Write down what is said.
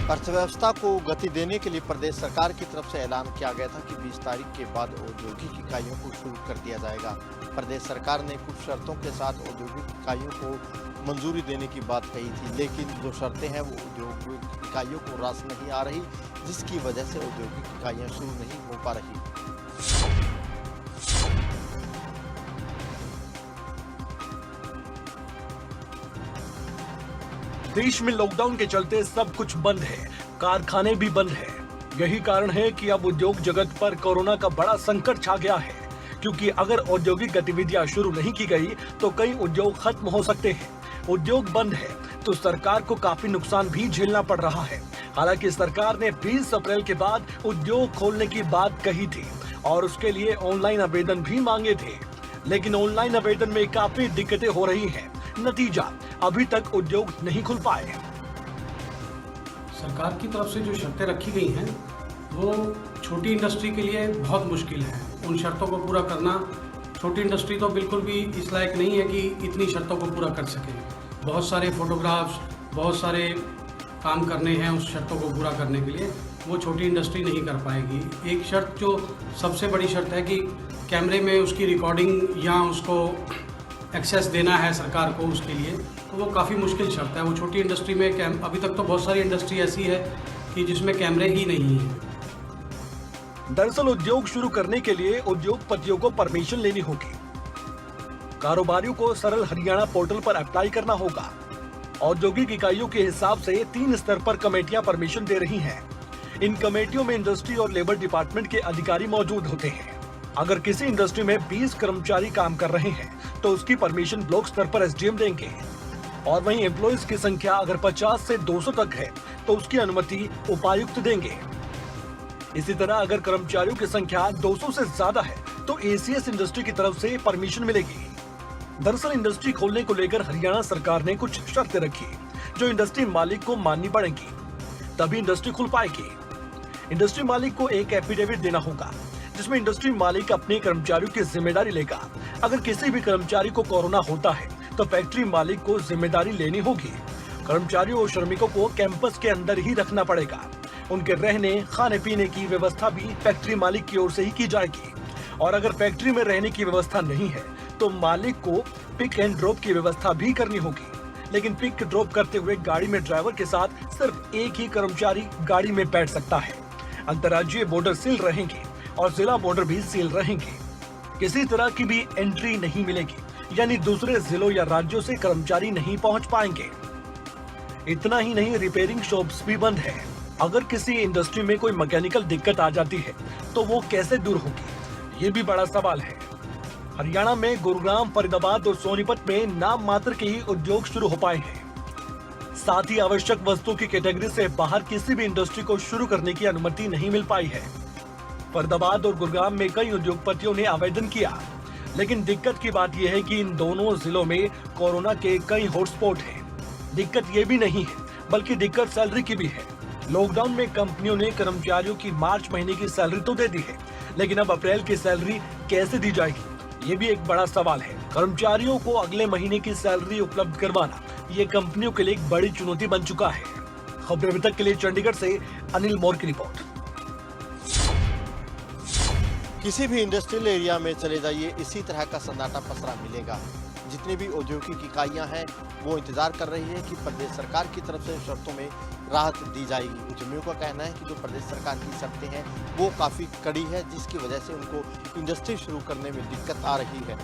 अर्थव्यवस्था को गति देने के लिए प्रदेश सरकार की तरफ से ऐलान किया गया था कि 20 तारीख के बाद औद्योगिक इकाइयों को शुरू कर दिया जाएगा। प्रदेश सरकार ने कुछ शर्तों के साथ औद्योगिक इकाइयों को मंजूरी देने की बात कही थी, लेकिन जो शर्तें हैं वो औद्योगिक इकाइयों को रास नहीं आ रही, जिसकी वजह से औद्योगिक इकाइयाँ शुरू नहीं हो पा रही। देश में लॉकडाउन के चलते सब कुछ बंद है, कारखाने भी बंद है। यही कारण है कि अब उद्योग जगत पर कोरोना का बड़ा संकट छा गया है, क्योंकि अगर औद्योगिक गतिविधियां शुरू नहीं की गई तो कई उद्योग खत्म हो सकते हैं। उद्योग बंद है तो सरकार को काफी नुकसान भी झेलना पड़ रहा है। हालांकि सरकार ने 20 अप्रैल के बाद उद्योग खोलने की बात कही थी और उसके लिए ऑनलाइन आवेदन भी मांगे थे, लेकिन ऑनलाइन आवेदन में काफी दिक्कतें हो रही हैं। नतीजा, अभी तक उद्योग नहीं खुल पाए। सरकार की तरफ से जो शर्तें रखी गई हैं वो छोटी इंडस्ट्री के लिए बहुत मुश्किल है। उन शर्तों को पूरा करना, छोटी इंडस्ट्री तो बिल्कुल भी इस लायक नहीं है कि इतनी शर्तों को पूरा कर सके। बहुत सारे फोटोग्राफ्स, बहुत सारे काम करने हैं उस शर्तों को पूरा करने के लिए, वो छोटी इंडस्ट्री नहीं कर पाएगी। एक शर्त जो सबसे बड़ी शर्त है कि कैमरे में उसकी रिकॉर्डिंग या उसको एक्सेस देना है सरकार को, उसके लिए तो वो काफ़ी मुश्किल शर्त है। वो छोटी इंडस्ट्री में अभी तक तो बहुत सारी इंडस्ट्री ऐसी है कि जिसमें कैमरे ही नहीं है। दरअसल उद्योग शुरू करने के लिए उद्योगपतियों को परमिशन लेनी होगी। कारोबारियों को सरल हरियाणा पोर्टल पर अप्लाई करना होगा। औद्योगिक इकाइयों के हिसाब से 3 स्तर पर कमेटियां परमिशन दे रही हैं। इन कमेटियों में इंडस्ट्री और लेबर डिपार्टमेंट के अधिकारी मौजूद होते हैं। अगर किसी इंडस्ट्री में 20 कर्मचारी काम कर रहे हैं तो उसकी परमिशन ब्लॉक स्तर पर एसडीएम देंगे, और वहीं एम्प्लॉइज की संख्या अगर 50 से 200 तक है तो उसकी अनुमति उपायुक्त देंगे। इसी तरह अगर कर्मचारियों की संख्या 200 से ज्यादा है तो एसीएस इंडस्ट्री की तरफ से परमिशन मिलेगी। दरअसल इंडस्ट्री खोलने को लेकर हरियाणा सरकार ने कुछ शर्तें रखी जो इंडस्ट्री मालिक को माननी पड़ेंगी, तभी इंडस्ट्री खुल पाएगी। इंडस्ट्री मालिक को एक एफिडेविट देना होगा जिसमें इंडस्ट्री मालिक अपने कर्मचारियों की जिम्मेदारी लेगा। अगर किसी भी कर्मचारी को कोरोना होता है तो फैक्ट्री मालिक को जिम्मेदारी लेनी होगी। कर्मचारियों और श्रमिकों को कैंपस के अंदर ही रखना पड़ेगा। उनके रहने, खाने पीने की व्यवस्था भी फैक्ट्री मालिक की ओर से ही की जाएगी। और अगर फैक्ट्री में रहने की व्यवस्था नहीं है तो मालिक को पिक एंड ड्रॉप की व्यवस्था भी करनी होगी। लेकिन पिक ड्रॉप करते हुए गाड़ी में ड्राइवर के साथ सिर्फ एक ही कर्मचारी गाड़ी में बैठ सकता है। अंतर्राज्यीय बॉर्डर सील रहेंगे और जिला बॉर्डर भी सील रहेंगे। किसी तरह की भी एंट्री नहीं मिलेगी, यानी दूसरे जिलों या राज्यों से कर्मचारी नहीं पहुंच पाएंगे। इतना ही नहीं, रिपेयरिंग शॉप्स भी बंद है। अगर किसी इंडस्ट्री में कोई मैकेनिकल दिक्कत आ जाती है तो वो कैसे दूर होगी, ये भी बड़ा सवाल है। हरियाणा में गुरुग्राम, फरीदाबाद और सोनीपत में नाम मात्र के ही उद्योग शुरू हो पाए हैं। साथ ही आवश्यक वस्तुओं की कैटेगरी से बाहर किसी भी इंडस्ट्री को शुरू करने की अनुमति नहीं मिल पाई है। फरीदाबाद और गुरुग्राम में कई उद्योगपतियों ने आवेदन किया, लेकिन दिक्कत की बात यह है कि इन दोनों जिलों में कोरोना के कई हॉटस्पॉट हैं। दिक्कत ये भी नहीं है, बल्कि दिक्कत सैलरी की भी है। लॉकडाउन में कंपनियों ने कर्मचारियों की मार्च महीने की सैलरी तो दे दी है, लेकिन अब अप्रैल की सैलरी कैसे दी जाएगी, ये भी एक बड़ा सवाल है। कर्मचारियों को अगले महीने की सैलरी उपलब्ध करवाना ये कंपनियों के लिए एक बड़ी चुनौती बन चुका है। खबर अभी तक के लिए चंडीगढ़ से अनिल मौर्य की रिपोर्ट। किसी भी इंडस्ट्रियल एरिया में चले जाइए, इसी तरह का सन्नाटा पसरा मिलेगा। जितनी भी औद्योगिक इकाइयां हैं वो इंतजार कर रही है कि प्रदेश सरकार की तरफ से शर्तों में राहत दी जाएगी। उद्यमियों का कहना है कि जो प्रदेश सरकार की शर्तें हैं वो काफ़ी कड़ी है, जिसकी वजह से उनको इंडस्ट्री शुरू करने में दिक्कत आ रही है।